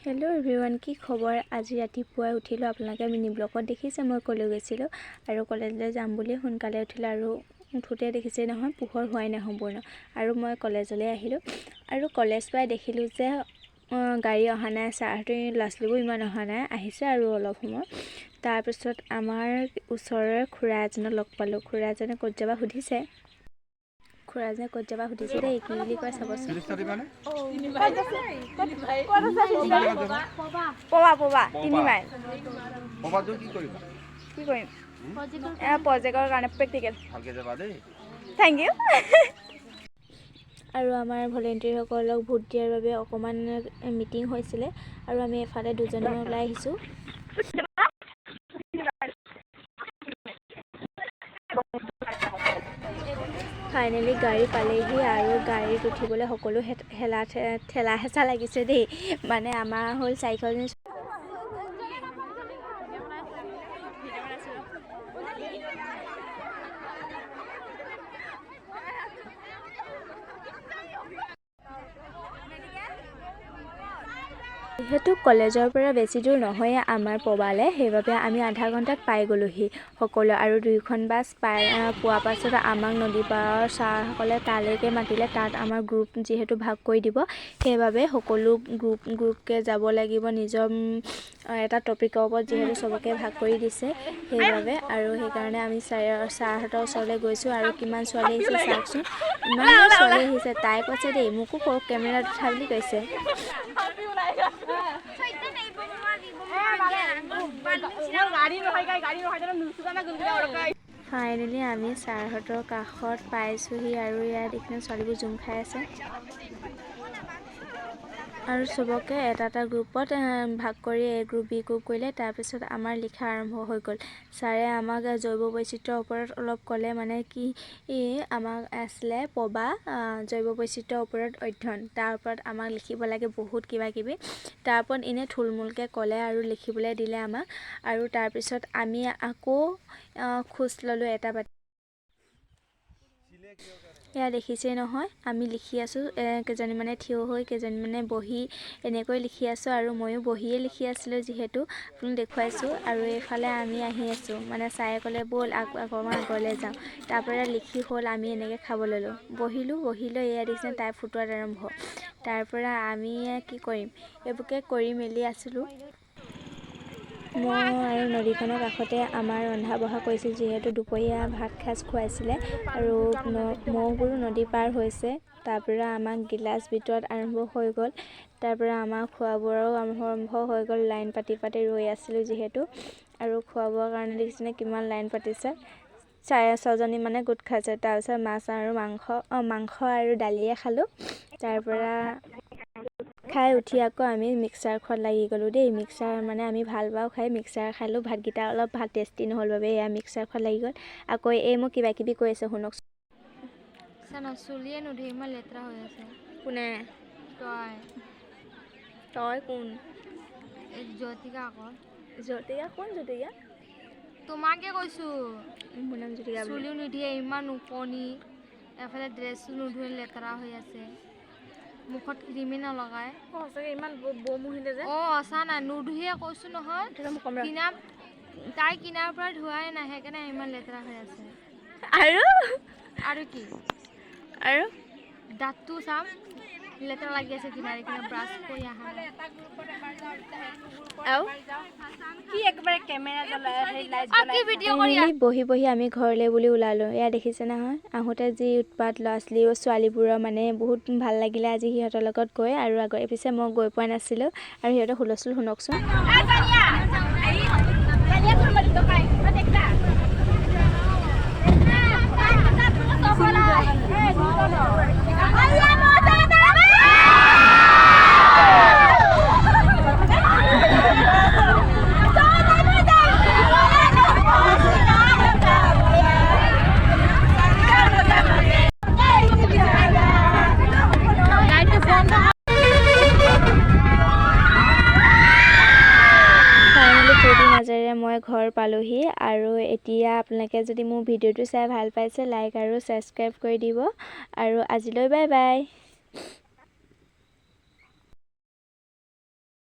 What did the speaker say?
Hello' everyone, কি খবৰ? আজি ৰাতিপুৱাই উঠিলোঁ। আপোনালোকে মিনি ব্লগত দেখিছে মই কলৈ গৈছিলোঁ আৰু কলেজলৈ যাম বুলি সোনকালে উঠিলোঁ আৰু উঠোঁতে দেখিছে নহয় পোহৰ হোৱাই নাই সম্পূৰ্ণ। আৰু মই কলেজলৈ আহিলোঁ আৰু কলেজ পাই দেখিলোঁ যে গাড়ী অহা নাই, ছাৰহঁতে ল'ৰা ছোৱালীবোৰ ইমান অহা নাই, আহিছে আৰু অলপ সময়। তাৰপিছত আমাৰ ওচৰৰে খুৰা এজনক লগ পালোঁ। খুৰা এজনে ক'ত যাবা সুধিছে। খুৰাজনে ক'ত যাবা সুধিছে দেই, কি বুলি কয় চাবচোন। পবা 3 মাইল। কি কৰিম? প্ৰজেক্টৰ কাৰণে প্ৰেক্টিকেল। Thank U. আৰু আমাৰ ভলেণ্টিয়াৰসকলক ভোট দিয়াৰ বাবে অকণমান মিটিং হৈছিলে আৰু আমি এফালে দুজনমান ওলাই আহিছোঁ। ফাইনেলি গাড়ী পালেহি আৰু গাড়ীত উঠিবলৈ সকলো ঠেলা হেঁচা লাগিছে দেই। মানে আমাৰ হ'ল 4জনী। যিহেতু কলেজৰ পৰা বেছি দূৰ নহয়ে আমাৰ পবালৈ, সেইবাবে আমি আধা ঘণ্টাত পাই গ'লোহি সকলো। আৰু 2খন বাছ পোৱাৰ পাছত আমাক নদী পাৰৰ ছাৰসকলে তালৈকে মাতিলে। তাত আমাৰ গ্ৰুপ যিহেতু ভাগ কৰি দিব, সেইবাবে সকলো গ্ৰুপকৈ যাব লাগিব নিজৰ এটা টপিকৰ ওপৰত, যিহেতু চবকে ভাগ কৰি দিছে সেইবাবে। আৰু সেইকাৰণে আমি ছাৰহঁতৰ ওচৰলৈ গৈছোঁ। আৰু কিমান ছোৱালী আহিছে চাওকচোন, ইমান ছোৱালী আহিছে। তাই কৈছে দেই, মোকো কেমেৰাত উঠা বুলি কৈছে। ফাইনেলি আমি ছাৰহঁতৰ কাষত পাইছোঁহি আৰু ইয়াত এইখিনি ছোৱালীবোৰ জুম খাই আছে আৰু চবকে এটা গ্ৰুপত ভাগ কৰি A গ্ৰুপ B গ্ৰুপ কৰিলে। তাৰপিছত আমাৰ লিখা আৰম্ভ হৈ গ'ল। ছাৰে আমাক জৈৱ বৈচিত্ৰ্যৰ ওপৰত অলপ ক'লে, মানে কি আমাক আছিলে পবা জৈৱ বৈচিত্ৰ্যৰ ওপৰত অধ্যয়ন, তাৰ ওপৰত আমাক লিখিব লাগে বহুত কিবা কিবি। তাৰ ওপৰত এনেই থুলমূলকৈ ক'লে আৰু লিখিবলৈ দিলে আমাক। আৰু তাৰপিছত আমি আকৌ খোজ ল'লোঁ এটা পাতি। এয়া দেখিছেই নহয়, আমি লিখি আছোঁ, কেইজনীমানে থিয় হৈ কেইজনীমানে বহি এনেকৈ লিখি আছোঁ। আৰু ময়ো বহিয়ে লিখি আছিলোঁ যিহেতু আপোনাক দেখুৱাইছোঁ। আৰু এইফালে আমি আহি আছোঁ, মানে ছাৰে ক'লে ব'ল অকণমান আগলৈ যাওঁ। তাৰপৰা লিখি হ'ল, আমি এনেকৈ খাব ল'লোঁ। বহিলৈ এয়া দেখিছে তাই ফুটোৱাত আৰম্ভ। তাৰপৰা আমি কি কৰিম, এইবোৰকে কৰি মেলি আছিলোঁ। মই আৰু নদীখনৰ কাষতে আমাৰ ৰন্ধা বঢ়া কৰিছিল, যিহেতু দুপৰীয়া ভাত সাজ খুৱাইছিলে আৰু ম'হবোৰো নদী পাৰ হৈছে। তাৰপৰা আমাক গিলাচ বিতৰত আৰম্ভ হৈ গ'ল। তাৰপৰা আমাৰ খোৱা বোৱাও আৰম্ভ হৈ গ'ল। লাইন পাতি ৰৈ আছিলোঁ যিহেতু। আৰু খোৱা বোৱাৰ কাৰণে দেখিছেনে কিমান লাইন পাতিছে। 6জনী মানে গোট খাইছে। তাৰপিছত মাংস আৰু দালিয়ে খালোঁ। তাৰপৰা খাই উঠি আকৌ আমি মিক্সাৰ খোৱাত লাগি গ'লোঁ দেই। মিক্সাৰ মানে আমি ভাল পাওঁ খাই, মিক্সাৰ খালোঁ। ভাতকেইটা অলপ টেষ্টি নহ'ল বাবে এয়া মিক্সাৰ খোৱাত লাগি গ'ল। আকৌ মোক কিবা কিবি কৈ আছে, শুনকচোন। চুলিয়ে নুধুই ইমান লেতেৰা হৈ আছে। কোনে? তই কোন? জ্যোতিকা আকৌ। জ্যোতিকা কোন? জ্যোতিকা তোমাকে কৈছোঁ। মোৰ নাম জ্যোতিকা বুলি। চুলিও নুধুৱে ইমান ওকণি, এফালে ড্ৰেছো নুধুৱে লেতেৰা হৈ আছে। মুখত ক্ৰীমে নলগায়। সঁচাকৈ ইমান বমুহিলে যে। আছা নাই, নুধুৱে কৈছোঁ নহয়। তাই কিনাৰ পৰা ধোৱাই নাই, সেইকাৰণে ইমান লেতেৰা হৈ আছে। আৰু কি? আৰু দাঁতটো চাম, লেতেৰা লাগি আছে কিনাৰে ব্ৰাছ কৰি অহা নাই। বহি আমি ঘৰলৈ বুলি ওলালোঁ। এয়া দেখিছে নহয়, আহোঁতে যি উৎপাত ছোৱালীবোৰৰ, মানে বহুত ভাল লাগিলে আজি সিহঁতৰ লগত গৈ। আৰু আগৰ পিছে মই গৈ পোৱা নাছিলোঁ আৰু সিহঁতৰ হুলস্থুল শুনকচোন। মাজেৰে মই ঘৰ পালোহি। আৰু এতিয়া আপোনালোকে যদি মোৰ ভিডিঅ'টো চাই ভাল পাইছে, লাইক আৰু ছাবস্ক্ৰাইব কৰি দিব। আৰু আজিলৈ বাই বাই।